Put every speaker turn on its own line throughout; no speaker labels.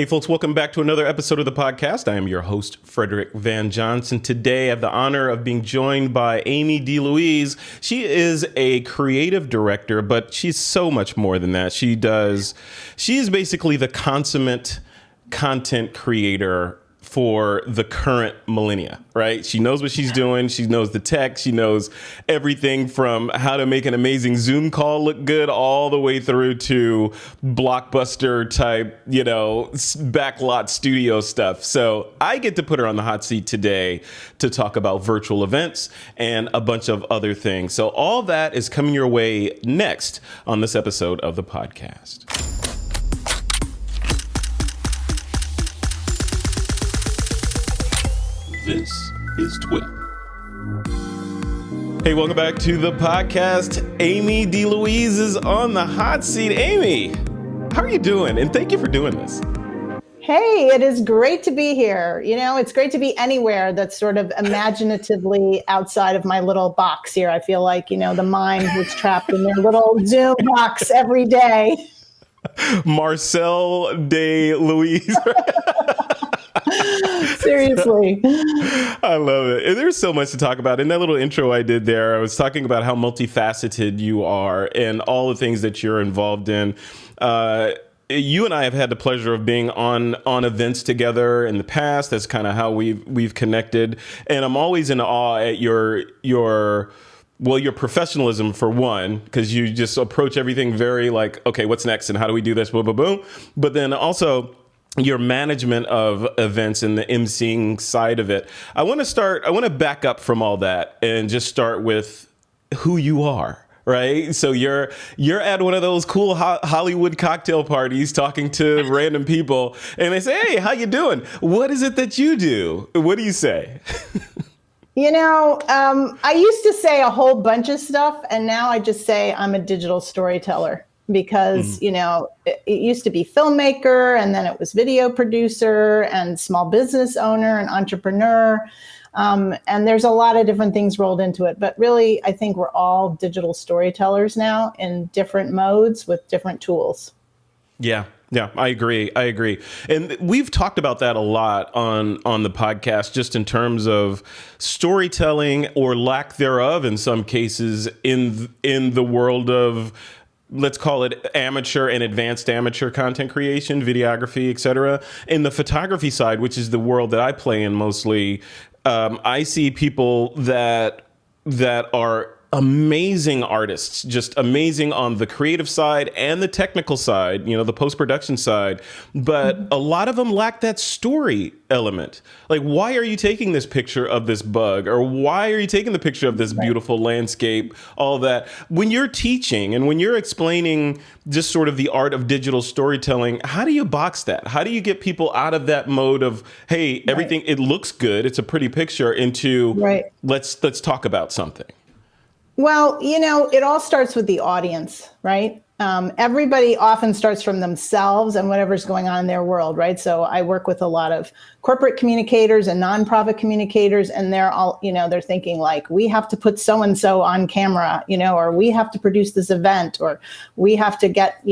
Hey folks, welcome back to another episode of the podcast. I am your host, Frederick Van Johnson. Today I have the honor of being joined by Amy DeLouise. She is a creative director, but she's so much more than that. She is basically the consummate content creator for the current millennia, right? She knows what she's doing. She knows the tech. She knows everything from how to make an amazing Zoom call look good all the way through to blockbuster type, backlot studio stuff. So I get to put her on the hot seat today to talk about virtual events and a bunch of other things. So all that is coming your way next on this episode of the podcast. This is TWiP. Hey, welcome back to the podcast. Amy DeLouise is on the hot seat. Amy, how are you doing? And thank you for doing this.
Hey, it is great to be here. It's great to be anywhere that's sort of imaginatively outside of my little box here. I feel like, the mind was trapped in their little Zoom box every day.
Marcel DeLouise.
Seriously.
I love it. And there's so much to talk about. In that little intro I did there, I was talking about how multifaceted you are and all the things that you're involved in. You and I have had the pleasure of being on events together in the past. That's kind of how we've connected. And I'm always in awe at your professionalism, for one, because you just approach everything very like, okay, what's next and how do we do this? Boom, boom, boom. But then also your management of events and the emceeing side of it. I want to back up from all that and just start with who you are, right? So you're at one of those cool Hollywood cocktail parties talking to random people and they say, hey, how you doing? What is it that you do? What do you say?
I used to say a whole bunch of stuff, and now I just say I'm a digital storyteller. Because, it used to be filmmaker, and then it was video producer and small business owner and entrepreneur. And there's a lot of different things rolled into it. But really, I think we're all digital storytellers now in different modes with different tools.
Yeah, I agree. And we've talked about that a lot on the podcast, just in terms of storytelling or lack thereof in some cases in the world of, let's call it amateur and advanced amateur content creation, videography, et cetera. In the photography side, which is the world that I play in mostly, I see people that are amazing artists, just amazing on the creative side and the technical side, the post-production side. But a lot of them lack that story element. Like, why are you taking this picture of this bug? Or why are you taking the picture of this beautiful landscape? All that. When you're teaching and when you're explaining just sort of the art of digital storytelling, how do you box that? How do you get people out of that mode of, hey, everything, it looks good, it's a pretty picture, into let's talk about something?
Well, it all starts with the audience, right? Everybody often starts from themselves and whatever's going on in their world, right? So I work with a lot of corporate communicators and nonprofit communicators, and they're all, they're thinking like, we have to put so-and-so on camera, or we have to produce this event, or we have to get,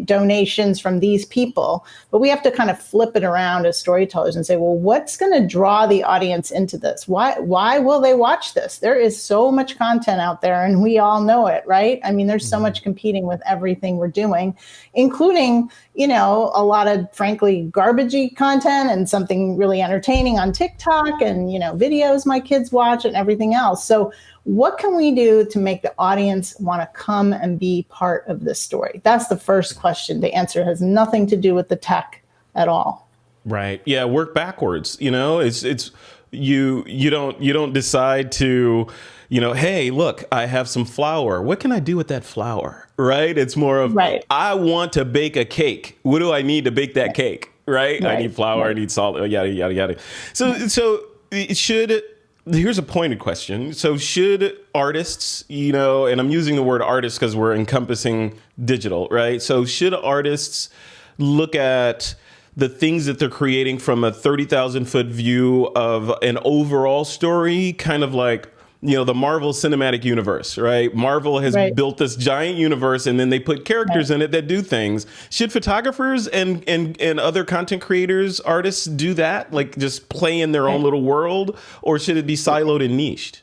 donations from these people. But we have to kind of flip it around as storytellers and say, well, what's going to draw the audience into this? Why will they watch this? There is so much content out there, and we all know it, right? I mean, there's so much competing with everything we're doing, including, a lot of, frankly, garbagey content and something really entertaining on TikTok and, videos my kids watch and everything else. So what can we do to make the audience want to come and be part of this story? That's the first question to answer. It has nothing to do with the tech at all.
Right. Yeah. Work backwards. It's you don't decide to, hey, look, I have some flour. What can I do with that flour? Right. It's more of, I want to bake a cake. What do I need to bake that cake? Right. I need flour. I need salt. Yada, yada, yada. So here's a pointed question. So should artists, and I'm using the word artists because we're encompassing digital, right? So should artists look at the things that they're creating from a 30,000 foot view of an overall story, kind of like the Marvel Cinematic Universe, right? Marvel has
Right.
built this giant universe, and then they put characters
Right.
in it that do things. Should photographers and other content creators, artists do that? Like just play in their own
Right.
little world? Or should it be siloed and niched?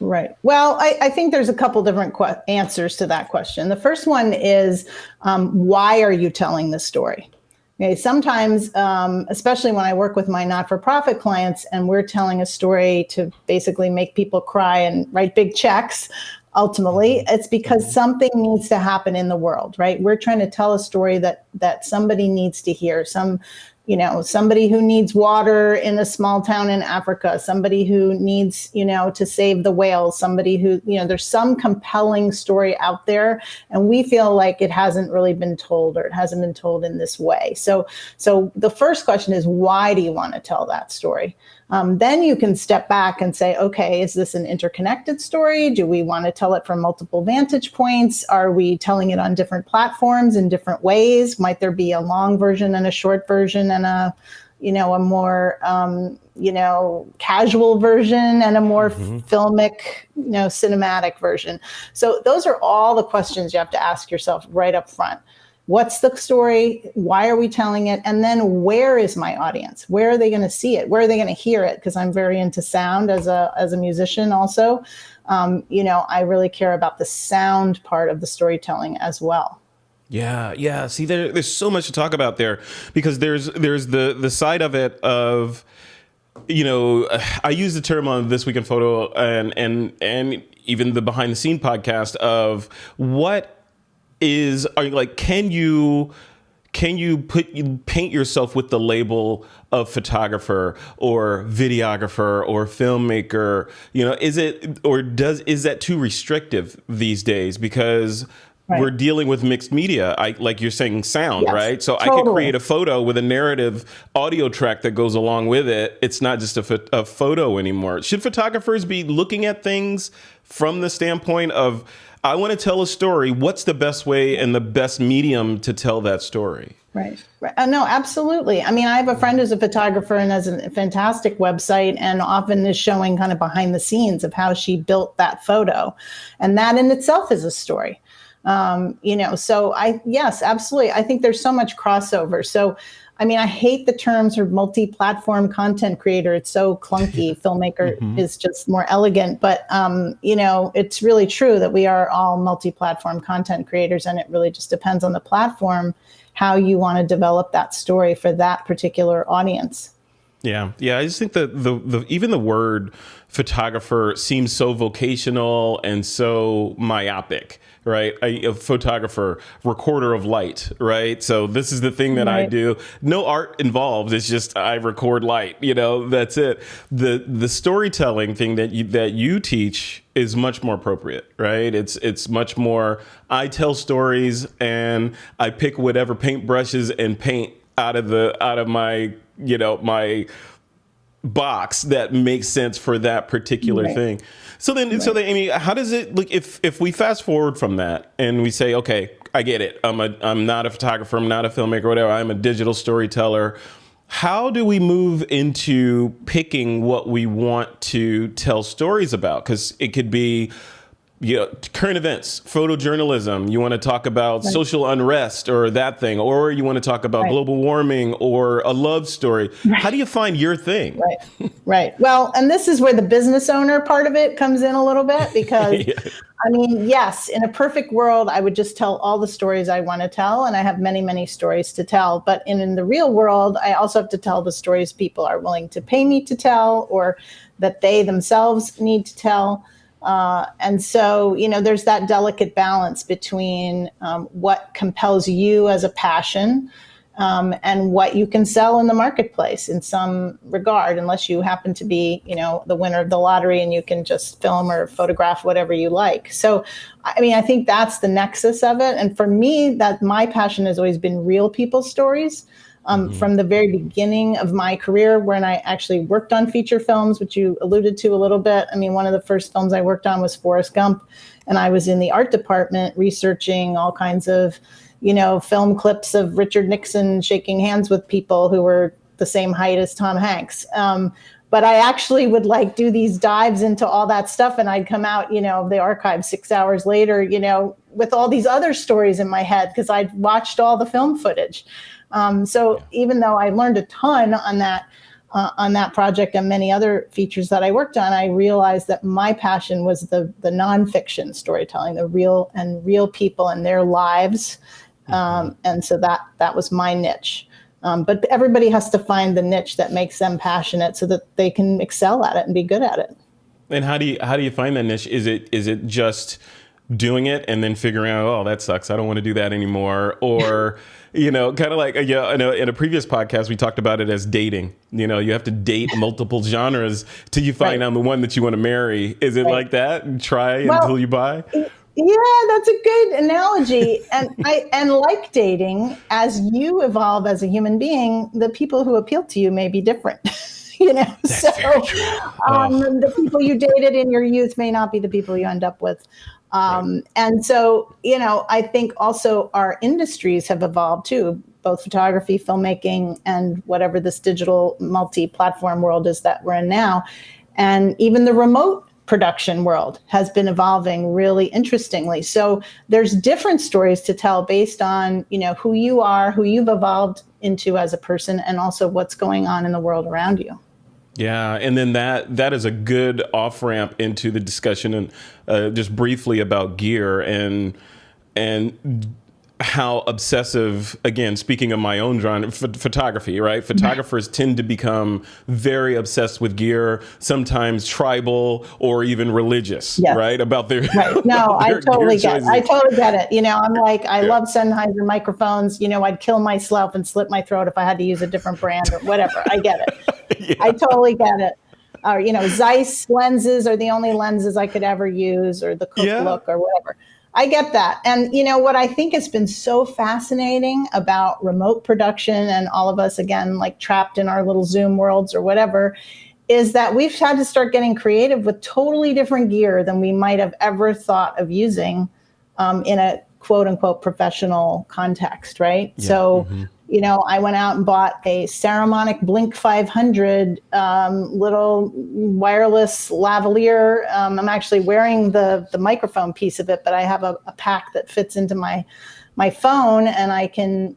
Right. Well, I think there's a couple different answers to that question. The first one is, why are you telling the story? Okay, sometimes, especially when I work with my not-for-profit clients and we're telling a story to basically make people cry and write big checks, ultimately, it's because something needs to happen in the world, right? We're trying to tell a story that somebody needs to hear. Somebody who needs water in a small town in Africa, somebody who needs, to save the whales, somebody who, there's some compelling story out there, and we feel like it hasn't really been told, or it hasn't been told in this way. So the first question is, why do you want to tell that story? Then you can step back and say, okay, is this an interconnected story? Do we want to tell it from multiple vantage points? Are we telling it on different platforms in different ways? Might there be a long version and a short version and a more, casual version and a more filmic, cinematic version? So those are all the questions you have to ask yourself right up front. What's the story? Why are we telling it? And then where is my audience? Where are they going to see it? Where are they going to hear it? Because I'm very into sound as a musician also. I really care about the sound part of the storytelling as well.
Yeah. See, there's so much to talk about there, because there's the side of it of, I use the term on This Week in Photo and even the Behind the Scene podcast of can you paint yourself with the label of photographer or videographer or filmmaker? Is that too restrictive these days? Because we're dealing with mixed media. Like you're saying, sound,
Yes,
right? So
totally.
I could create a photo with a narrative audio track that goes along with it. It's not just a photo anymore. Should photographers be looking at things from the standpoint of, I want to tell a story. What's the best way and the best medium to tell that story?
Right. No, absolutely. I mean, I have a friend who's a photographer and has a fantastic website, and often is showing kind of behind the scenes of how she built that photo. And that in itself is a story. So yes, absolutely. I think there's so much crossover. So, I mean, I hate the term sort of multi-platform content creator. It's so clunky. Filmmaker is just more elegant, but, it's really true that we are all multi-platform content creators, and it really just depends on the platform, how you want to develop that story for that particular audience.
Yeah. I just think that even the word photographer seems so vocational and so myopic, right? A photographer, recorder of light, right? So this is the thing that I do. No art involved. It's just I record light. That's it. The storytelling thing that you teach is much more appropriate, right? It's much more. I tell stories and I pick whatever paintbrushes and paint out of my my box that makes sense for that particular thing. So then, Amy, how does it look if we fast forward from that and we say, okay, I get it. I'm not a photographer. I'm not a filmmaker, whatever. I'm a digital storyteller. How do we move into picking what we want to tell stories about? Because it could be, current events, photojournalism. You want to talk about social unrest or that thing, or you want to talk about global warming or a love story. How do you find your thing?
Right. Well, and this is where the business owner part of it comes in a little bit, because I mean, yes, in a perfect world, I would just tell all the stories I want to tell, and I have many, many stories to tell. But in the real world, I also have to tell the stories people are willing to pay me to tell, or that they themselves need to tell. And so, there's that delicate balance between what compels you as a passion and what you can sell in the marketplace in some regard, unless you happen to be, the winner of the lottery and you can just film or photograph whatever you like. So, I mean, I think that's the nexus of it. And for me, that my passion has always been real people's stories. From the very beginning of my career, when I actually worked on feature films, which you alluded to a little bit. I mean, one of the first films I worked on was Forrest Gump, and I was in the art department researching all kinds of, film clips of Richard Nixon shaking hands with people who were the same height as Tom Hanks. But I actually would like do these dives into all that stuff, and I'd come out, the archive 6 hours later, with all these other stories in my head because I'd watched all the film footage. So even though I learned a ton on that project and many other features that I worked on, I realized that my passion was the nonfiction storytelling, the real people and their lives. And so that was my niche. But everybody has to find the niche that makes them passionate so that they can excel at it and be good at it.
And how do you find that niche? Is it just doing it and then figuring out, oh, that sucks, I don't want to do that anymore? Or, kind of like, in a previous podcast, we talked about it as dating. You have to date multiple genres till you find out the one that you want to marry. Is it like that? Try until you buy?
Yeah, that's a good analogy. And like dating, as you evolve as a human being, the people who appeal to you may be different.
That's very true.
The people you dated in your youth may not be the people you end up with. And so, I think also our industries have evolved too, both photography, filmmaking, and whatever this digital multi-platform world is that we're in now. And even the remote production world has been evolving really interestingly. So there's different stories to tell based on, who you are, who you've evolved into as a person, and also what's going on in the world around you.
Yeah, and then that is a good off-ramp into the discussion and just briefly about gear and how obsessive, again, speaking of my own genre, photography, right? Photographers tend to become very obsessed with gear, sometimes tribal or even religious, right? About their
No, I totally get it. I'm like, I love Sennheiser microphones. I'd kill myself and slit my throat if I had to use a different brand or whatever. I get it. I totally get it. Or, Zeiss lenses are the only lenses I could ever use, or the Cook look or whatever. I get that. And, what I think has been so fascinating about remote production and all of us, again, like trapped in our little Zoom worlds or whatever, is that we've had to start getting creative with totally different gear than we might have ever thought of using in a quote unquote professional context, right? Yeah. So, I went out and bought a Saramonic Blink 500 little wireless lavalier. I'm actually wearing the microphone piece of it, but I have a pack that fits into my phone, and I can,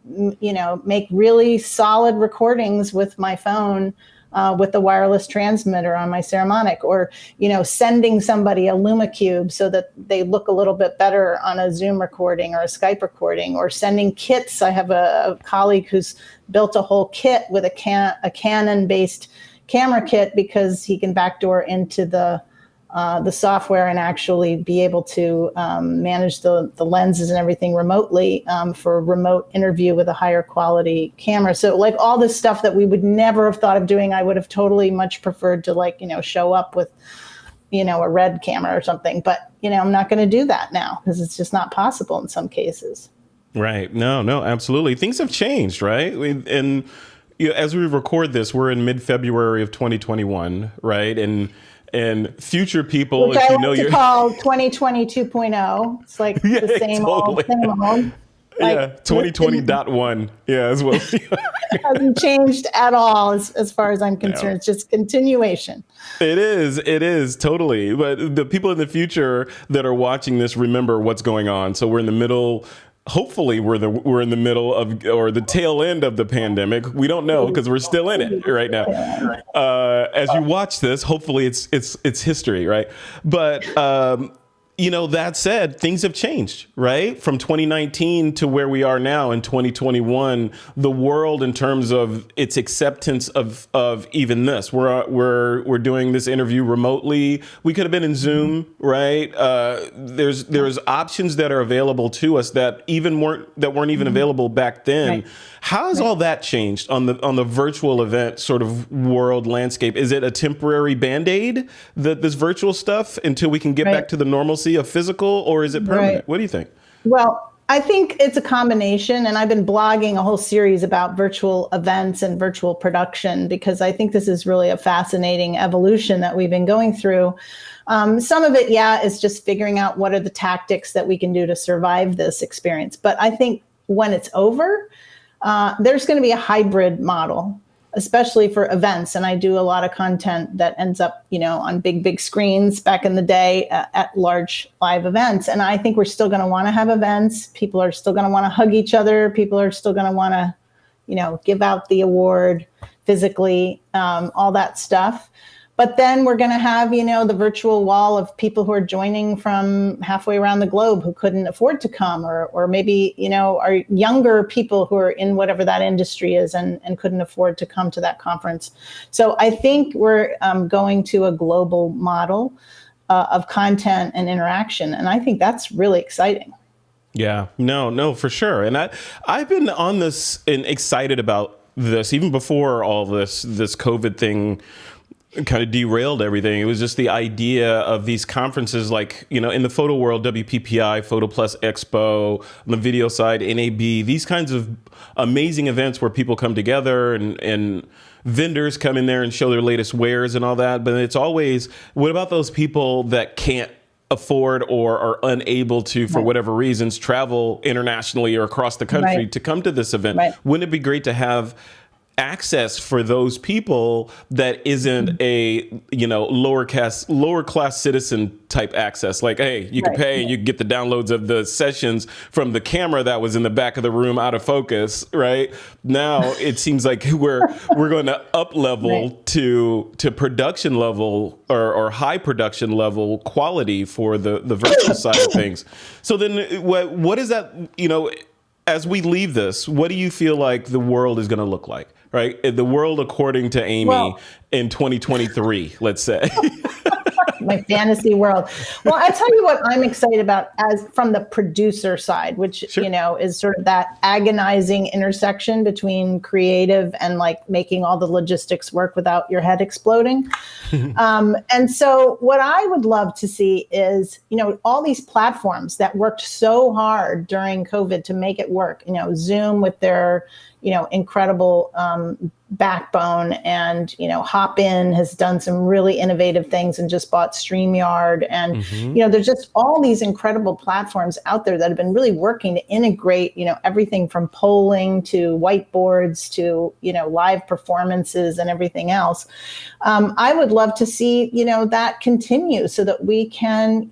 make really solid recordings with my phone with the wireless transmitter on my Saramonic, or, sending somebody a LumaCube so that they look a little bit better on a Zoom recording or a Skype recording, or sending kits. I have a colleague who's built a whole kit with a Canon-based camera kit because he can backdoor into the software and actually be able to manage the lenses and everything remotely for a remote interview with a higher quality camera. So like all this stuff that we would never have thought of doing, I would have totally much preferred to show up with, a Red camera or something. But, I'm not going to do that now because it's just not possible in some cases.
Right. No, absolutely. Things have changed, right? As we record this, we're in mid-February of 2021, right? And future people,
which I like to call 2020 2.0. It's like the same old.
Like, 2020.1. Yeah, as well.
It hasn't changed at all as far as I'm concerned. No. It's just continuation.
It is totally. But the people in the future that are watching this remember what's going on. So we're in the middle. Hopefully we're in the middle of, or the tail end of the pandemic. We don't know because we're still in it right now. As you watch this, hopefully it's history, right? But that said, things have changed, right? From 2019 to where we are now in 2021, the world in terms of its acceptance of even this. We're doing this interview remotely. We could have been in Zoom, right? There's options that are available to us that weren't even available back then. Right. How has all that changed on the virtual event sort of world landscape? Is it a temporary Band-Aid, this virtual stuff, until we can get back to the normalcy of physical, or is it permanent? Right. What do you think?
Well, I think it's a combination, and I've been blogging a whole series about virtual events and virtual production because I think this is really a fascinating evolution that we've been going through. Some of it, is just figuring out what are the tactics that we can do to survive this experience. But I think when it's over, there's going to be a hybrid model. especially for events. And I do a lot of content that ends up, on big screens back in the day at large live events. And I think we're still going to want to have events. People are still going to want to hug each other. People are still going to want to, give out the award physically, all that stuff. But then we're going to have, the virtual wall of people who are joining from halfway around the globe who couldn't afford to come, or maybe, are younger people who are in whatever that industry is and couldn't afford to come to that conference. So I think we're going to a global model of content and interaction. And I think that's really exciting.
Yeah, no, for sure. And I've been on this and excited about this even before all this COVID thing kind of derailed everything. It was just the idea of these conferences, like, in the photo world, WPPI, Photo Plus Expo, on the video side, NAB, these kinds of amazing events where people come together and vendors come in there and show their latest wares and all that. But it's always, what about those people that can't afford or are unable to, for whatever reasons, travel internationally or across the country to come to this event? Wouldn't it be great to have access for those people that isn't a lower class citizen type access? Like, hey, you can pay and you can get the downloads of the sessions from the camera that was in the back of the room out of focus. Right now it seems like we're going to up level to production level or high production level quality for the virtual side of things. So then what is that, as we leave this, what do you feel like the world is going to look like? Right? The world according to Amy in 2023, let's say.
My fantasy world. Well, I tell you what I'm excited about as from the producer side, which, is sort of that agonizing intersection between creative and like making all the logistics work without your head exploding. And so what I would love to see is, all these platforms that worked so hard during COVID to make it work, Zoom with their, incredible backbone, and Hopin has done some really innovative things and just bought StreamYard, and there's just all these incredible platforms out there that have been really working to integrate everything from polling to whiteboards to live performances and everything else. I would love to see that continue so that we can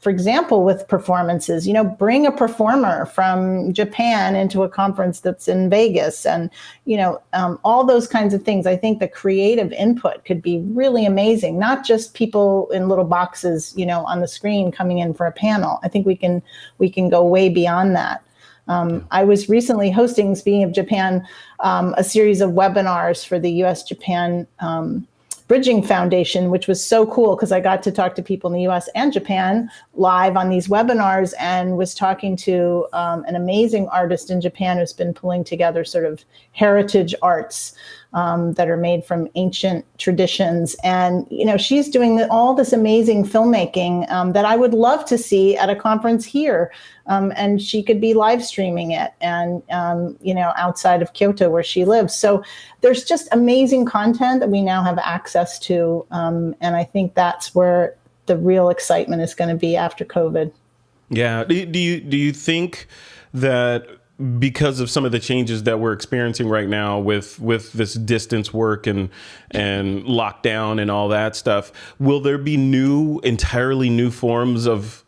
for example, with performances, bring a performer from Japan into a conference that's in Vegas, and, all those kinds of things. I think the creative input could be really amazing, not just people in little boxes, on the screen coming in for a panel. I think we can go way beyond that. I was recently hosting, speaking of Japan, a series of webinars for the US-Japan Bridging Foundation, which was so cool because I got to talk to people in the US and Japan live on these webinars, and was talking to an amazing artist in Japan who's been pulling together sort of heritage arts that are made from ancient traditions. And, she's doing all this amazing filmmaking that I would love to see at a conference here. And she could be live streaming it and, outside of Kyoto where she lives. So there's just amazing content that we now have access to. And I think that's where the real excitement is going to be after COVID.
Yeah. Do you think that because of some of the changes that we're experiencing right now with this distance work and lockdown and all that stuff, will there be entirely new forms of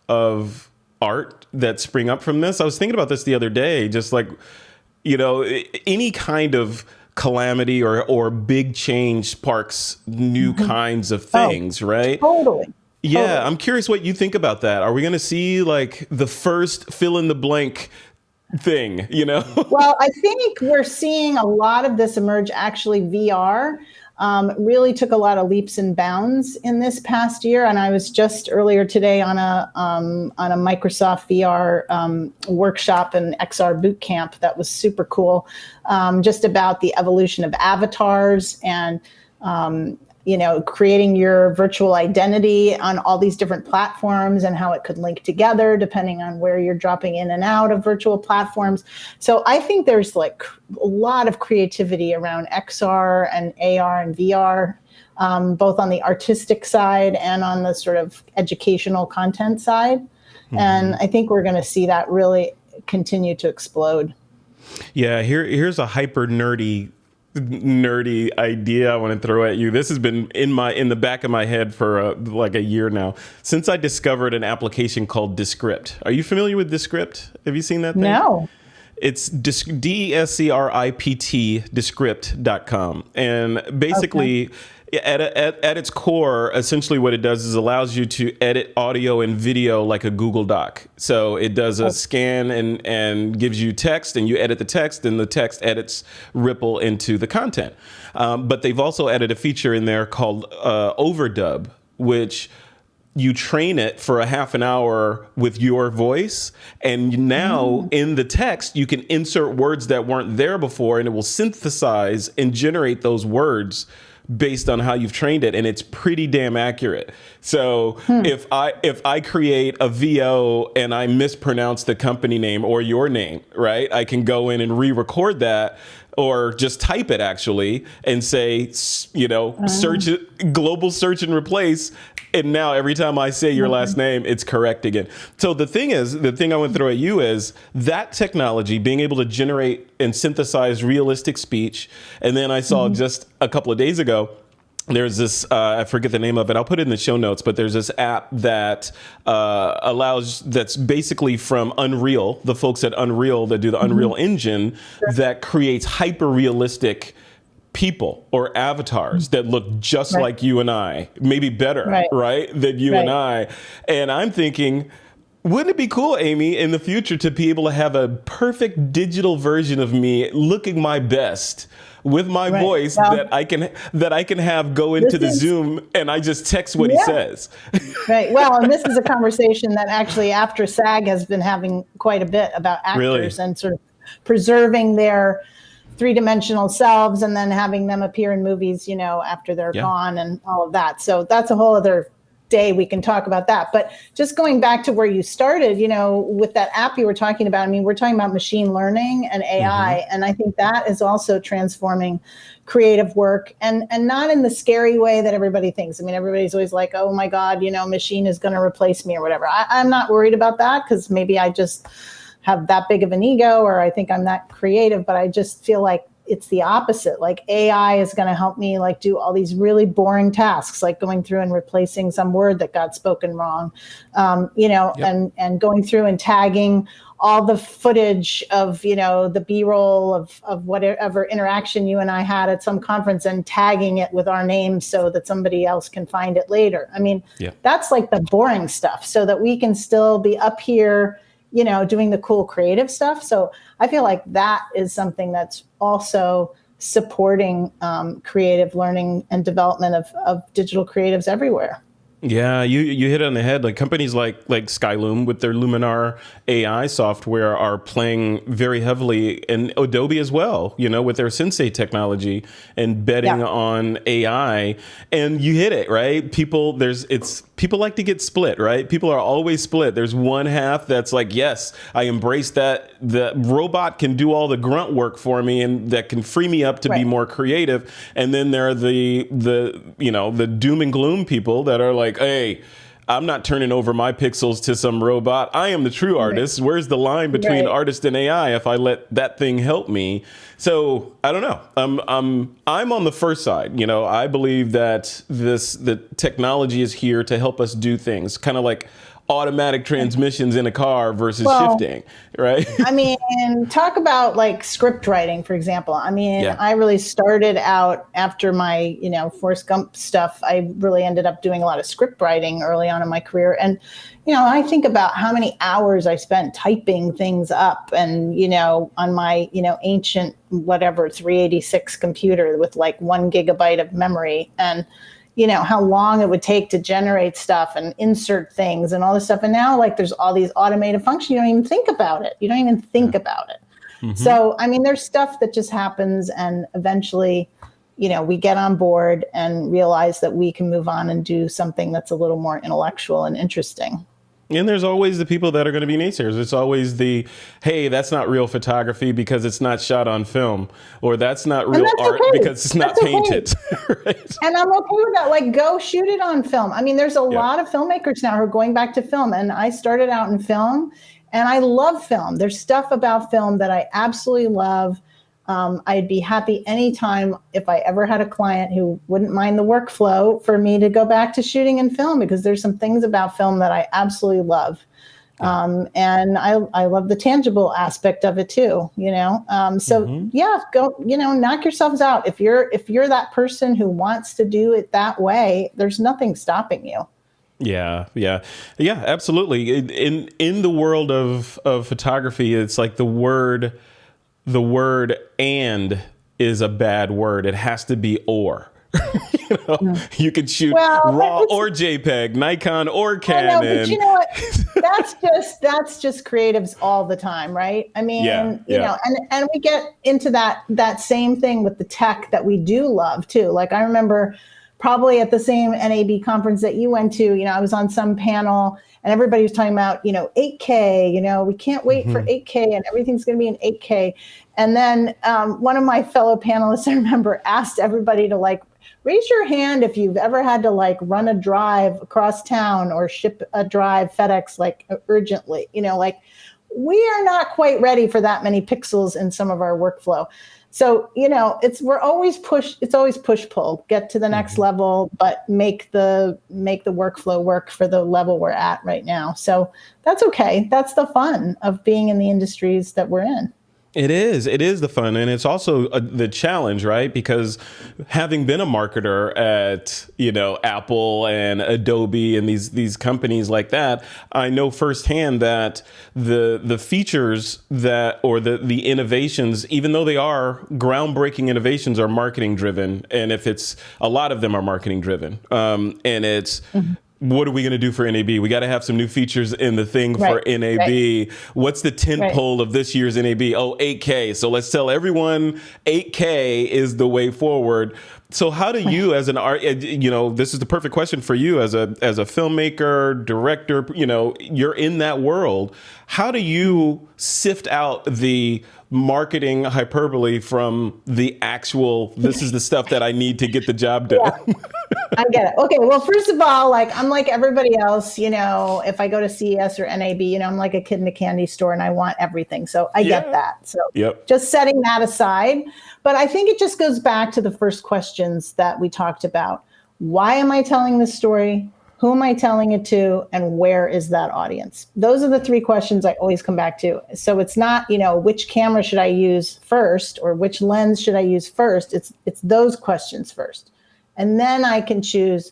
art that spring up from this? I was thinking about this the other day, just like, any kind of calamity or big change sparks new kinds of things, right?
Totally.
Yeah.
Totally.
I'm curious what you think about that. Are we going to see like the first fill in the blank thing, Well,
I think we're seeing a lot of this emerge. Actually, VR really took a lot of leaps and bounds in this past year. And I was just earlier today on a Microsoft VR workshop and XR boot camp that was super cool, just about the evolution of avatars and creating your virtual identity on all these different platforms and how it could link together depending on where you're dropping in and out of virtual platforms. So I think there's like a lot of creativity around XR and AR and VR, both on the artistic side and on the sort of educational content side. Mm-hmm. And I think we're going to see that really continue to explode.
Yeah, here's a hyper nerdy nerdy idea I want to throw at you. This has been in the back of my head for like a year now, since I discovered an application called Descript. Are you familiar with Descript? Have you seen that thing?
No.
It's DESCRIPT, Descript.com. And basically, at its core, essentially what it does is allows you to edit audio and video like a Google Doc. So it does a scan and gives you text, and you edit the text, and the text edits Ripple into the content. But they've also added a feature in there called Overdub, which you train it for a half an hour with your voice. And now in the text, you can insert words that weren't there before, and it will synthesize and generate those words based on how you've trained it. And it's pretty damn accurate. So if I create a VO and I mispronounce the company name or your name, right, I can go in and re-record that, or just type it actually and say, search it, global search and replace. And now every time I say your last name, it's correct again. So the thing I want to throw at you is that technology, being able to generate and synthesize realistic speech. And then I saw just a couple of days ago, there's this, I forget the name of it. I'll put it in the show notes, but there's this app that that's basically from Unreal, the folks at Unreal that do the Unreal Engine, that creates hyper realistic people or avatars that look just like you and I, maybe better, right, than you and I. And I'm thinking, wouldn't it be cool, Amy, in the future to be able to have a perfect digital version of me looking my best with my voice that I can have go into the Zoom and I just text what he says.
Right. Well, and this is a conversation that actually After SAG has been having quite a bit about actors and sort of preserving their three-dimensional selves and then having them appear in movies, after they're gone and all of that. So that's a whole other day we can talk about that. But just going back to where you started, with that app you were talking about, we're talking about machine learning and AI. And I think that is also transforming creative work and not in the scary way that everybody thinks. Everybody's always like, oh my God, machine is going to replace me or whatever. I'm not worried about that because maybe I just have that big of an ego or I think I'm that creative, but I just feel like it's the opposite. Like AI is going to help me do all these really boring tasks, like going through and replacing some word that got spoken wrong, and going through and tagging all the footage of, the B-roll of whatever interaction you and I had at some conference and tagging it with our name so that somebody else can find it later. That's like the boring stuff so that we can still be up here, doing the cool creative stuff. So I feel like that is something that's also supporting creative learning and development of digital creatives everywhere.
Yeah, you hit it on the head. Like companies like Skyloom with their Luminar AI software are playing very heavily, and Adobe as well, with their Sensei technology and betting on AI. And you hit it, right? People like to get split, right? People are always split. There's one half that's like, yes, I embrace that. The robot can do all the grunt work for me and that can free me up to be more creative. And then there are the doom and gloom people that are like, hey, I'm not turning over my pixels to some robot. I am the true artist. Where's the line between artist and AI if I let that thing help me? So I don't know. I'm on the first side. I believe that the technology is here to help us do things, kind of like automatic transmissions in a car versus shifting, right?
Talk about script writing, for example. I really started out after my, Forrest Gump stuff. I really ended up doing a lot of script writing early on in my career. And, I think about how many hours I spent typing things up and, on my, ancient, whatever, 386 computer with 1 gigabyte of memory. And how long it would take to generate stuff and insert things and all this stuff. And now there's all these automated functions. You don't even think about it. So, there's stuff that just happens and eventually, we get on board and realize that we can move on and do something that's a little more intellectual and interesting.
And there's always the people that are going to be naysayers. It's always hey, that's not real photography because it's not shot on film, or that's not real art because it's not painted. Right?
And I'm okay with that. Go shoot it on film. There's a lot of filmmakers now who are going back to film, and I started out in film, and I love film. There's stuff about film that I absolutely love. I'd be happy anytime if I ever had a client who wouldn't mind the workflow for me to go back to shooting in film, because there's some things about film that I absolutely love. And I love the tangible aspect of it too, go, knock yourselves out. If you're that person who wants to do it that way, there's nothing stopping you.
Yeah, absolutely. In the world of photography, it's like the word "and" is a bad word. It has to be "or." You could shoot RAW or JPEG, Nikon or Canon.
But you know what? That's just creatives all the time, right? I mean, and we get into that same thing with the tech that we do love too. Like I remember probably at the same NAB conference that you went to, I was on some panel and everybody was talking about, 8K, we can't wait for 8K and everything's going to be in 8K. And then one of my fellow panelists, I remember, asked everybody to raise your hand if you've ever had to run a drive across town or ship a drive FedEx urgently. We are not quite ready for that many pixels in some of our workflow. So, it's always push pull, get to the next level, but make the workflow work for the level we're at right now. So that's okay. That's the fun of being in the industries that we're in.
It is the fun. And it's also the challenge, right? Because having been a marketer at, Apple and Adobe and these companies like that, I know firsthand that the features or the innovations, even though they are groundbreaking innovations, are marketing driven. And a lot of them are marketing driven. And it's, what are we going to do for NAB? We got to have some new features in the thing for NAB. Right. What's the tentpole of this year's NAB? Oh, 8K. So let's tell everyone 8K is the way forward. So how do you, as an art, this is the perfect question for you as a filmmaker, director, you're in that world. How do you sift out the marketing hyperbole from the actual, this is the stuff that I need to get the job done?
Yeah. I get it. Okay. Well, first of all, I'm like everybody else, if I go to CES or NAB, I'm like a kid in a candy store and I want everything. So I get that. So just setting that aside. But I think it just goes back to the first questions that we talked about. Why am I telling this story? Who am I telling it to? And where is that audience? Those are the three questions I always come back to. So it's not, which camera should I use first or which lens should I use first? It's those questions first. And then I can choose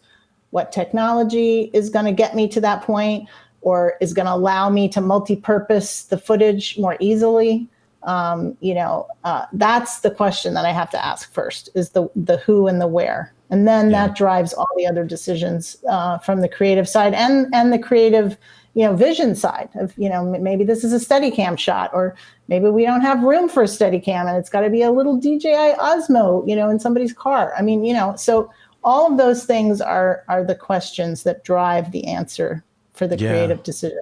what technology is going to get me to that point or is going to allow me to multi-purpose the footage more easily. That's the question that I have to ask first, is the who and the where. And then that drives all the other decisions from the creative side and the creative, vision side of, maybe this is a Steadicam shot, or maybe we don't have room for a Steadicam and it's got to be a little DJI Osmo, in somebody's car. I mean, so all of those things are the questions that drive the answer for the creative decision.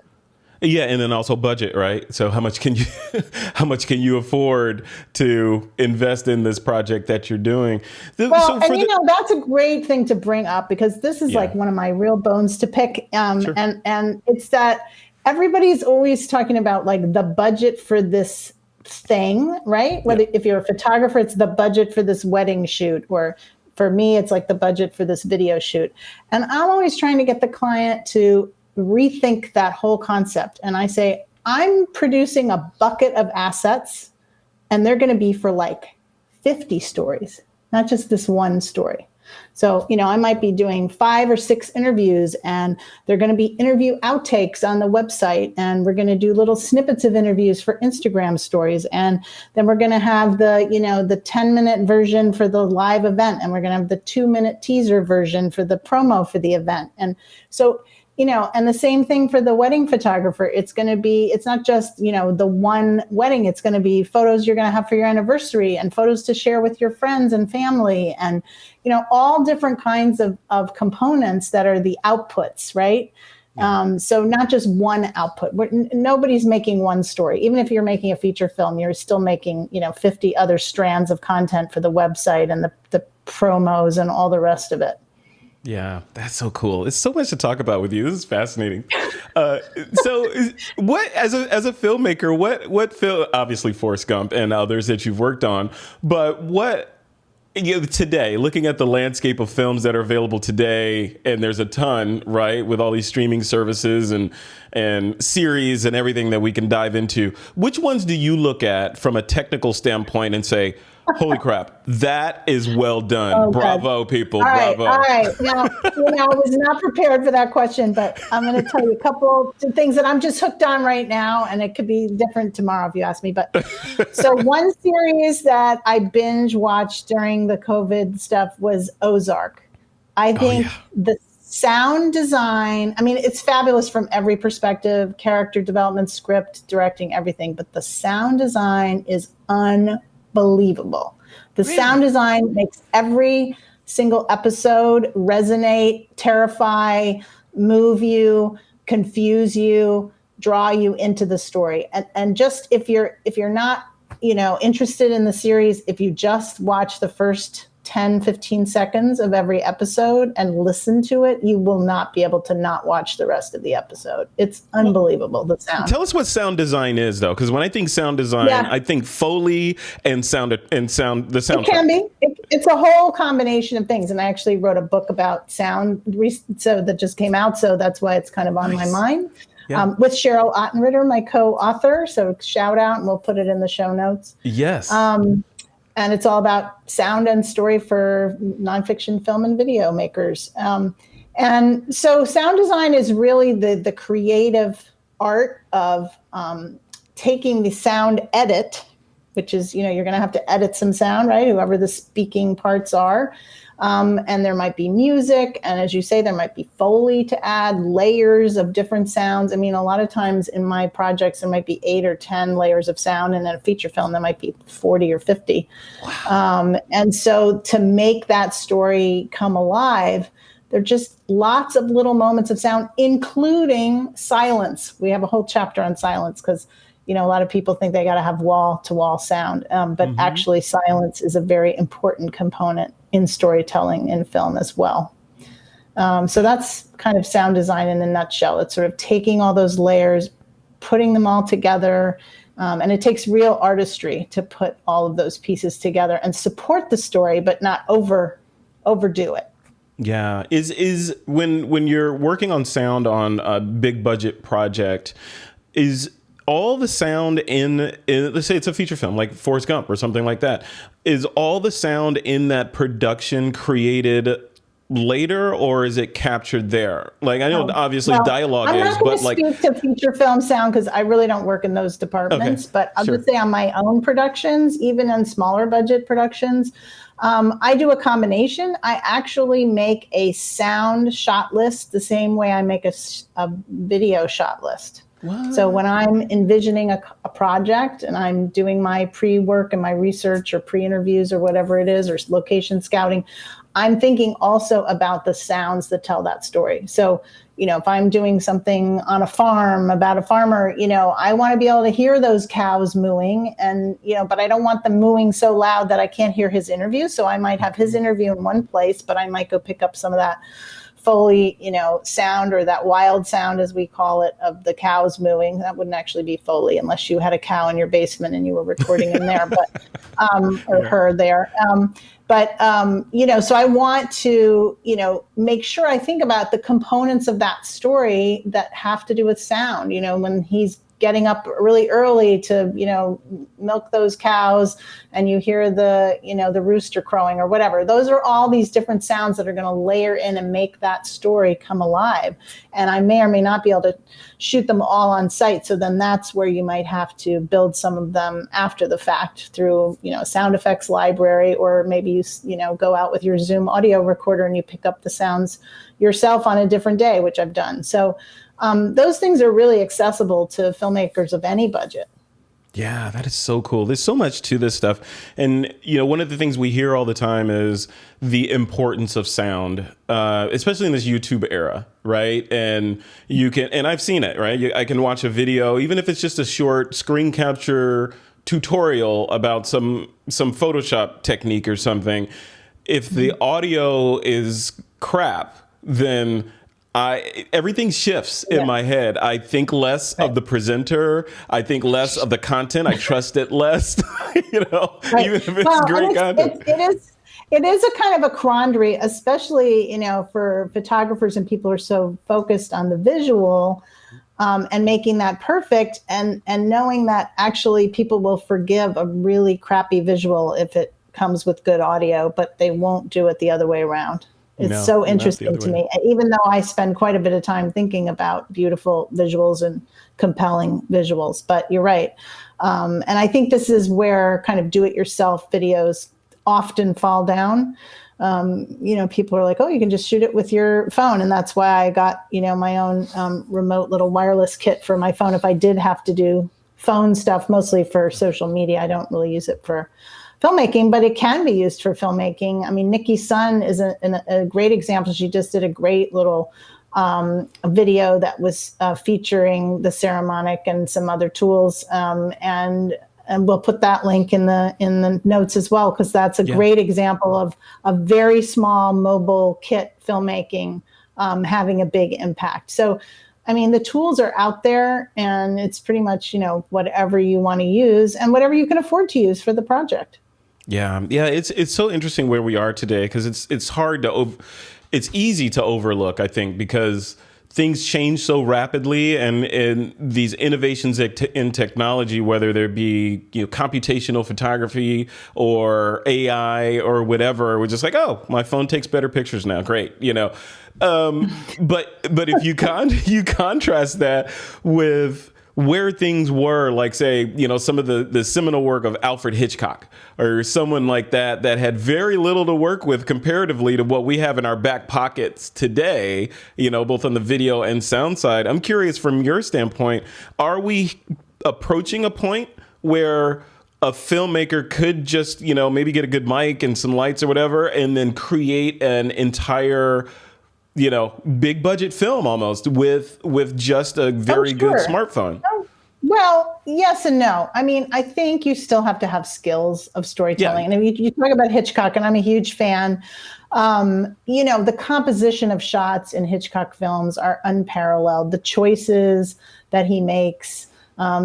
Yeah, and then also budget, right? So how much can you afford to invest in this project that you're doing?
That's a great thing to bring up, because this is one of my real bones to pick.
Sure.
And it's that everybody's always talking about the budget for this thing, right? Whether if you're a photographer, it's the budget for this wedding shoot, or for me, it's the budget for this video shoot. And I'm always trying to get the client to rethink that whole concept. And I say, I'm producing a bucket of assets and they're going to be for 50 stories, not just this one story. So, I might be doing 5 or 6 interviews and they're going to be interview outtakes on the website. And we're going to do little snippets of interviews for Instagram stories. And then we're going to have the 10-minute version for the live event. And we're going to have the 2-minute teaser version for the promo for the event. And so, and the same thing for the wedding photographer. It's not just, the one wedding. It's going to be photos you're going to have for your anniversary and photos to share with your friends and family and, all different kinds of components that are the outputs, right? So not just one output. Nobody's making one story. Even if you're making a feature film, you're still making, 50 other strands of content for the website and the promos and all the rest of it.
Yeah, that's so cool. It's so much to talk about with you. This is fascinating. What as a filmmaker, what film? Obviously, Forrest Gump and others that you've worked on, but what today, looking at the landscape of films that are available today, and there's a ton, right, with all these streaming services and series and everything that we can dive into. Which ones do you look at from a technical standpoint and say, holy crap, that is well done.
Oh,
Bravo, people.
All right,
Bravo.
all right. Now, I was not prepared for that question, but I'm going to tell you a couple of things that I'm just hooked on right now, and it could be different tomorrow if you ask me. But so one series that I binge watched during the COVID stuff was Ozark. I think the sound design, I mean, it's fabulous from every perspective, character development, script, directing, everything, but the sound design is unbelievable. The sound design makes every single episode resonate, terrify, move you, confuse you, draw you into the story. And just if you're not, interested in the series, if you just watch the first 10, 15 seconds of every episode and listen to it, you will not be able to not watch the rest of the episode. It's unbelievable, the sound.
Tell us what sound design is, though, because when I think sound design, I think Foley and sound, the soundtrack.
It can be. It's a whole combination of things. And I actually wrote a book about sound that just came out. So that's why it's kind of on my mind. Yeah. With Cheryl Ottenritter, my co-author. So shout out, and we'll put it in the show notes.
Yes.
And it's all about sound and story for nonfiction film and video makers. And so sound design is really the creative art of taking the sound edit, which is, you're going to have to edit some sound, right? Whoever the speaking parts are. And there might be music. And as you say, there might be Foley to add layers of different sounds. I mean, a lot of times in my projects, there might be 8 or 10 layers of sound. And then a feature film, there might be 40 or 50. Wow. And so to make that story come alive, there are just lots of little moments of sound, including silence. We have a whole chapter on silence because a lot of people think they got to have wall-to-wall sound, but actually silence is a very important component in storytelling in film as well. So that's kind of sound design in a nutshell. It's sort of taking all those layers, putting them all together, and it takes real artistry to put all of those pieces together and support the story, but not overdo it.
Yeah. Is when you're working on sound on a big budget project, is all the sound in let's say it's a feature film like Forrest Gump or something like that, is all the sound in that production created later, or is it captured there? Like, I know obviously dialogue is, but like, I'm not
going to speak to feature film sound because I really don't work in those departments, but I'll just say on my own productions, even on smaller budget productions, I do a combination. I actually make a sound shot list the same way I make a video shot list. What? So when I'm envisioning a project and I'm doing my pre-work and my research or pre-interviews or whatever it is, or location scouting, I'm thinking also about the sounds that tell that story. So, if I'm doing something on a farm about a farmer, I want to be able to hear those cows mooing and, but I don't want them mooing so loud that I can't hear his interview. So I might have his interview in one place, but I might go pick up some of that Foley, sound, or that wild sound, as we call it, of the cows mooing. That wouldn't actually be Foley unless you had a cow in your basement and you were recording in there, but or her there. So I want to, make sure I think about the components of that story that have to do with sound. When he's getting up really early to, milk those cows and you hear the rooster crowing or whatever. Those are all these different sounds that are going to layer in and make that story come alive. And I may or may not be able to shoot them all on site. So then that's where you might have to build some of them after the fact through, sound effects library, or maybe you go out with your Zoom audio recorder and you pick up the sounds yourself on a different day, which I've done. So those things are really accessible to filmmakers of any budget.
Yeah, that is so cool. There's so much to this stuff. And, one of the things we hear all the time is the importance of sound, especially in this YouTube era, right? And and I've seen it, right? I can watch a video, even if it's just a short screen capture tutorial about some Photoshop technique or something. If the audio is crap, then everything shifts in my head. I think less of the presenter. I think less of the content. I trust it less, even if it's great content.
It is a kind of a quandary, especially, for photographers and people who are so focused on the visual and making that perfect, and knowing that actually people will forgive a really crappy visual if it comes with good audio, but they won't do it the other way around. It's so interesting to me, even though I spend quite a bit of time thinking about beautiful visuals and compelling visuals. But you're right. And I think this is where kind of do-it-yourself videos often fall down. People are like, oh, you can just shoot it with your phone. And that's why I got, my own remote little wireless kit for my phone. If I did have to do phone stuff, mostly for social media, I don't really use it for filmmaking, but it can be used for filmmaking. I mean, Nikki Sun is a great example. She just did a great little video that was featuring the Ceremonic and some other tools. And we'll put that link in the notes as well, because that's a great example of a very small mobile kit filmmaking having a big impact. So, I mean, the tools are out there, and it's pretty much, whatever you want to use and whatever you can afford to use for the project.
Yeah. It's so interesting where we are today, because it's easy to overlook, I think, because things change so rapidly, and these innovations in technology, whether there be computational photography or AI or whatever, we're just like, oh, my phone takes better pictures now, great, But if you contrast that with where things were, like, say, some of the seminal work of Alfred Hitchcock or someone like that had very little to work with comparatively to what we have in our back pockets today, both on the video and sound side. I'm curious, from your standpoint, are we approaching a point where a filmmaker could just, maybe get a good mic and some lights or whatever, and then create an entire big budget film almost with just a very good smartphone?
Well, yes and no. I mean, I think you still have to have skills of storytelling. Yeah. And if you talk about Hitchcock, and I'm a huge fan, the composition of shots in Hitchcock films are unparalleled. The choices that he makes,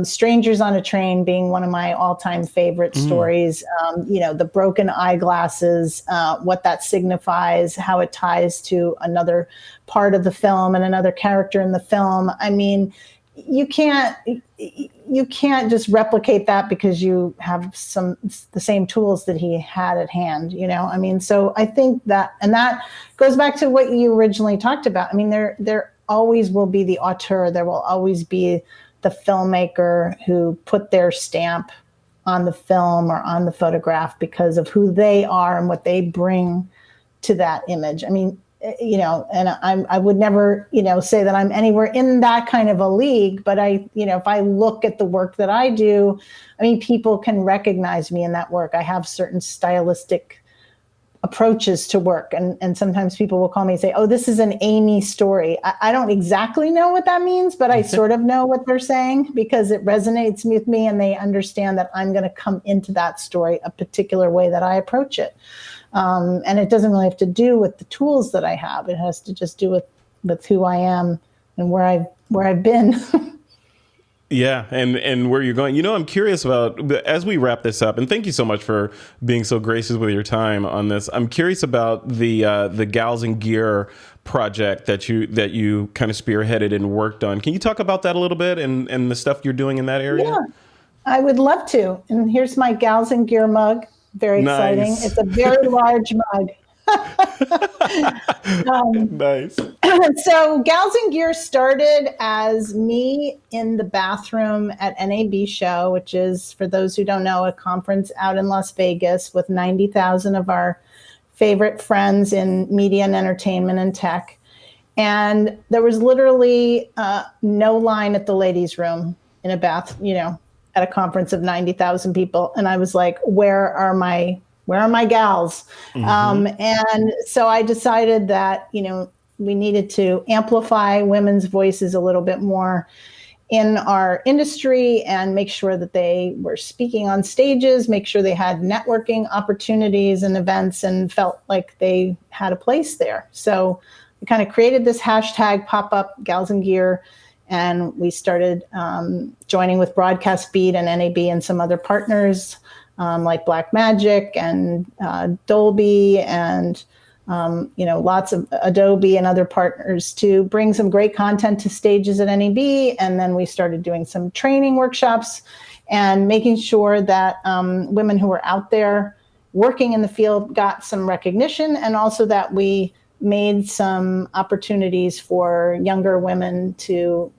Strangers on a Train being one of my all-time favorite stories, the broken eyeglasses, what that signifies, how it ties to another part of the film and another character in the film. I mean, you can't just replicate that because you have the same tools that he had at hand, I mean, so I think that goes back to what you originally talked about. I mean, there always will be the auteur. There will always be the filmmaker who put their stamp on the film or on the photograph because of who they are and what they bring to that image. I mean, and I would never, say that I'm anywhere in that kind of a league, but if I look at the work that I do, I mean, people can recognize me in that work. I have certain stylistic approaches to work. And sometimes people will call me and say, oh, this is an Amy story. I don't exactly know what that means, but I sort of know what they're saying because it resonates with me, and they understand that I'm going to come into that story a particular way that I approach it. And it doesn't really have to do with the tools that I have. It has to just do with who I am and where I've been.
Yeah, and where you're going. I'm curious about, as we wrap this up, and thank you so much for being so gracious with your time on this. I'm curious about the Gals and Gear project that you kind of spearheaded and worked on. Can you talk about that a little bit and the stuff you're doing in that area? Yeah,
I would love to. And here's my Gals and Gear mug. Very exciting.
Nice.
It's a very large mug.
Nice.
So Gals and Gear started as me in the bathroom at NAB Show, which is, for those who don't know, a conference out in Las Vegas with 90,000 of our favorite friends in media and entertainment and tech. And there was literally no line at the ladies' room in a bath, at a conference of 90,000 people. And I was like, where are my gals? Mm-hmm. And so I decided that, we needed to amplify women's voices a little bit more. in our industry and make sure that they were speaking on stages, make sure they had networking opportunities and events and felt like they had a place there. So we kind of created this hashtag pop-up Gals in Gear, and we started joining with Broadcast Beat and NAB and some other partners like Blackmagic and Dolby and lots of Adobe and other partners to bring some great content to stages at NAB. And then we started doing some training workshops and making sure that women who were out there working in the field got some recognition, and also that we made some opportunities for younger women to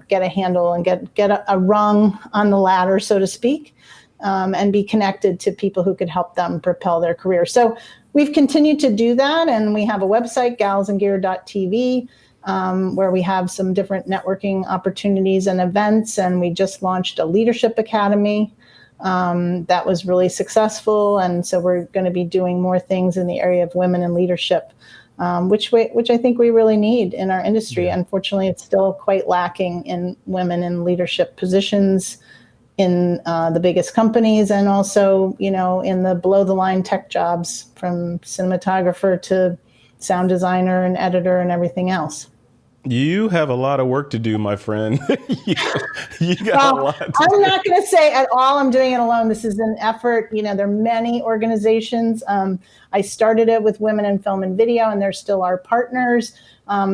get a handle and get a rung on the ladder, so to speak, and be connected to people who could help them propel their career. So we've continued to do that, and we have a website, galsandgear.tv, where we have some different networking opportunities and events, and we just launched a leadership academy that was really successful, and so we're going to be doing more things in the area of women in leadership, which I think we really need in our industry. Yeah. Unfortunately, it's still quite lacking in women in leadership positions in the biggest companies, and also, in the below the line tech jobs, from cinematographer to sound designer and editor and everything else.
You have a lot of work to do, my friend. you got a lot to
I'm
do.
not going to say at all I'm doing it alone. This is an effort. There are many organizations. I started it with Women in Film and Video, and they're still our partners.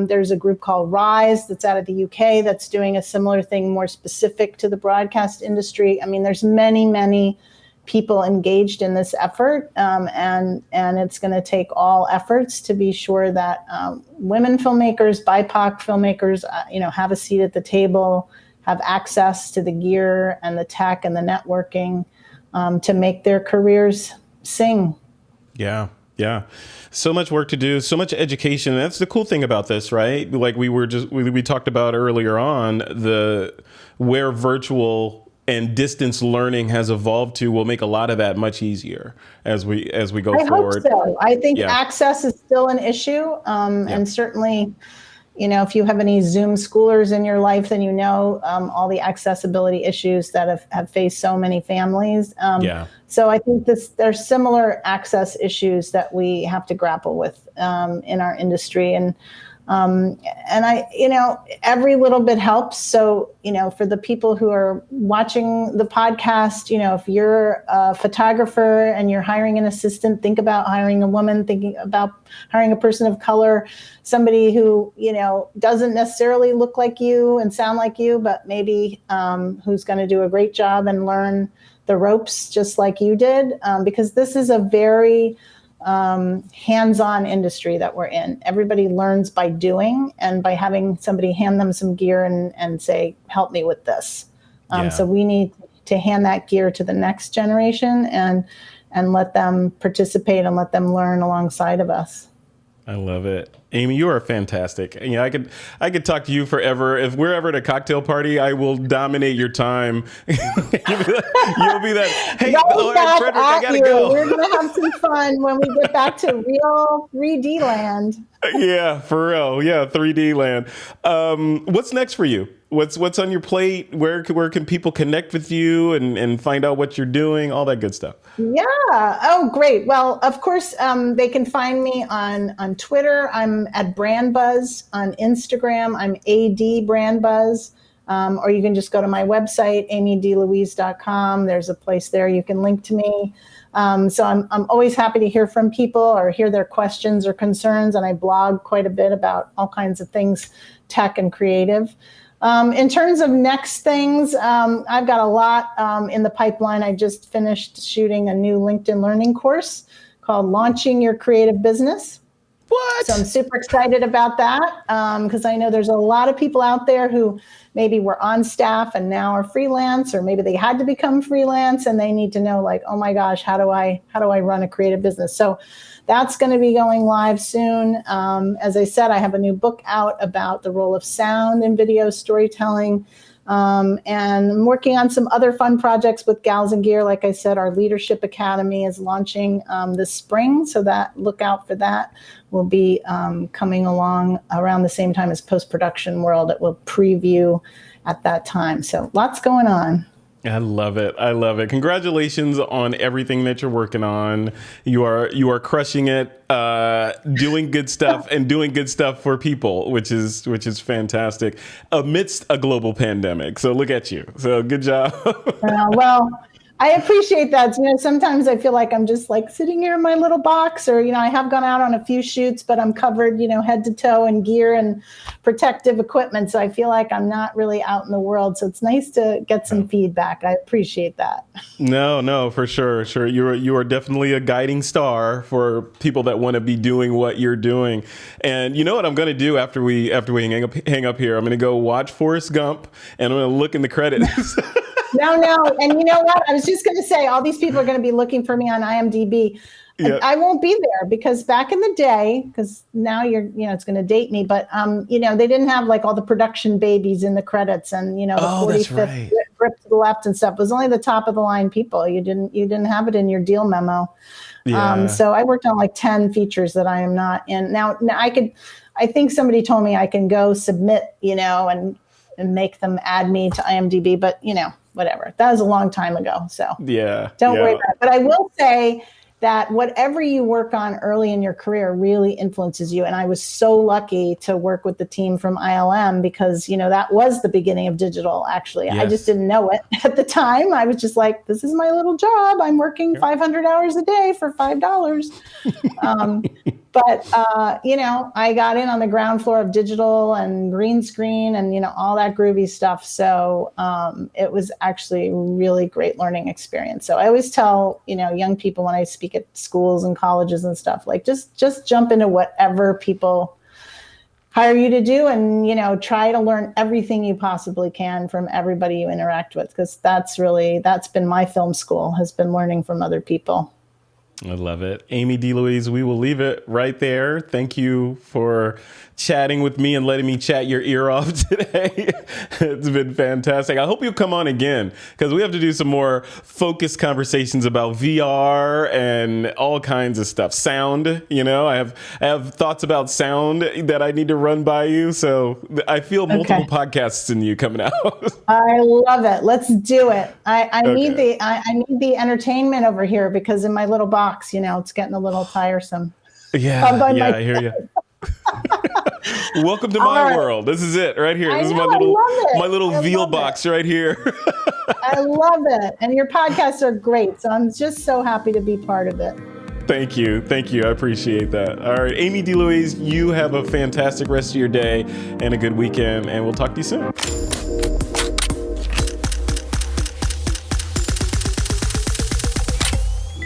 There's a group called Rise that's out of the UK that's doing a similar thing, more specific to the broadcast industry. I mean, there's many people engaged in this effort, and it's going to take all efforts to be sure that women filmmakers, BIPOC filmmakers, have a seat at the table, have access to the gear and the tech and the networking to make their careers sing.
Yeah. So much work to do, so much education. That's the cool thing about this, right? Like we talked about earlier on, where virtual and distance learning has evolved to will make a lot of that much easier as we go forward.
I hope so. I think access is still an issue, and certainly, if you have any Zoom schoolers in your life, then all the accessibility issues that have faced so many families. So I think there's similar access issues that we have to grapple with in our industry, and every little bit helps. So, for the people who are watching the podcast, if you're a photographer and you're hiring an assistant, think about hiring a woman, thinking about hiring a person of color, somebody who, doesn't necessarily look like you and sound like you, but maybe who's going to do a great job and learn the ropes just like you did, because this is a very hands-on industry that we're in. Everybody learns by doing and by having somebody hand them some gear and say, help me with this. So we need to hand that gear to the next generation and let them participate and let them learn alongside of us.
I love it. Amy, you are fantastic. I could talk to you forever. If we're ever at a cocktail party, I will dominate your time. You'll be that, hey, Frederick, I gotta go.
We're going to have some fun when we get back to real 3D land.
Yeah, for real. Yeah, 3D land. What's next for you? What's on your plate? Where can people connect with you and find out what you're doing? All that good stuff.
Yeah. Oh, great. Well, of course, they can find me on Twitter. I'm at Brand Buzz. On Instagram, I'm AD Brand Buzz. Or you can just go to my website, amydelouise.com. There's a place there you can link to me. So I'm always happy to hear from people or hear their questions or concerns. And I blog quite a bit about all kinds of things, tech and creative. In terms of next things, I've got a lot in the pipeline. I just finished shooting a new LinkedIn Learning course called Launching Your Creative Business.
What?
So I'm super excited about that because I know there's a lot of people out there who maybe were on staff and now are freelance, or maybe they had to become freelance and they need to know, like, oh my gosh, how do I run a creative business? So that's going to be going live soon. As I said, I have a new book out about the role of sound in video storytelling. And I'm working on some other fun projects with Gals and Gear. Like I said, our Leadership Academy is launching this spring, so that look out for that. Will be coming along around the same time as Post-Production World. It will preview at that time. So lots going on.
I love it. I love it. Congratulations on everything that you're working on. You are crushing it, doing good stuff and doing good stuff for people, which is fantastic amidst a global pandemic. So look at you. So good job.
Well, I appreciate that. Sometimes I feel like I'm just like sitting here in my little box, or, I have gone out on a few shoots, but I'm covered, head to toe in gear and protective equipment. So I feel like I'm not really out in the world. So it's nice to get some feedback. I appreciate that. No,
for sure. Sure. You are definitely a guiding star for people that want to be doing what you're doing. And you know what I'm going to do after we hang up here? I'm going to go watch Forrest Gump, and I'm going to look in the credits.
No. And you know what? I was just going to say, all these people are going to be looking for me on IMDb. Yep. I won't be there because back in the day, because now it's going to date me, but, they didn't have like all the production babies in the credits and, the 45th grip to the left and stuff. It was only the top of the line people. You didn't have it in your deal memo. Yeah. So I worked on like 10 features that I am not in. Now I think somebody told me I can go submit, and make them add me to IMDb, but whatever. That was a long time ago. So don't worry about it. But I will say that whatever you work on early in your career really influences you. And I was so lucky to work with the team from ILM because, that was the beginning of digital, actually. Yes. I just didn't know it at the time. I was just like, this is my little job. I'm working 500 hours a day for $5. But I got in on the ground floor of digital and green screen and, all that groovy stuff. So it was actually a really great learning experience. So I always tell, young people when I speak at schools and colleges and stuff, like just jump into whatever people hire you to do and, try to learn everything you possibly can from everybody you interact with. Because that's been my film school, has been learning from other people.
I love it. Amy DeLouise, we will leave it right there. Thank you for chatting with me and letting me chat your ear off today. It's been fantastic. I hope you'll come on again because we have to do some more focused conversations about VR and all kinds of stuff. Sound, I have thoughts about sound that I need to run by you. So I feel multiple podcasts in you coming out.
I love it. Let's do it. I need the entertainment over here because in my little box, it's getting a little tiresome.
Yeah, I hear you. Welcome to my world. This is it right here. This is my little veal box right here.
I love it. And your podcasts are great. So I'm just so happy to be part of it.
Thank you. I appreciate that. All right, Amy DeLouise, you have a fantastic rest of your day and a good weekend, and we'll talk to you soon.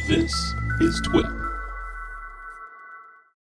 This is TWiP.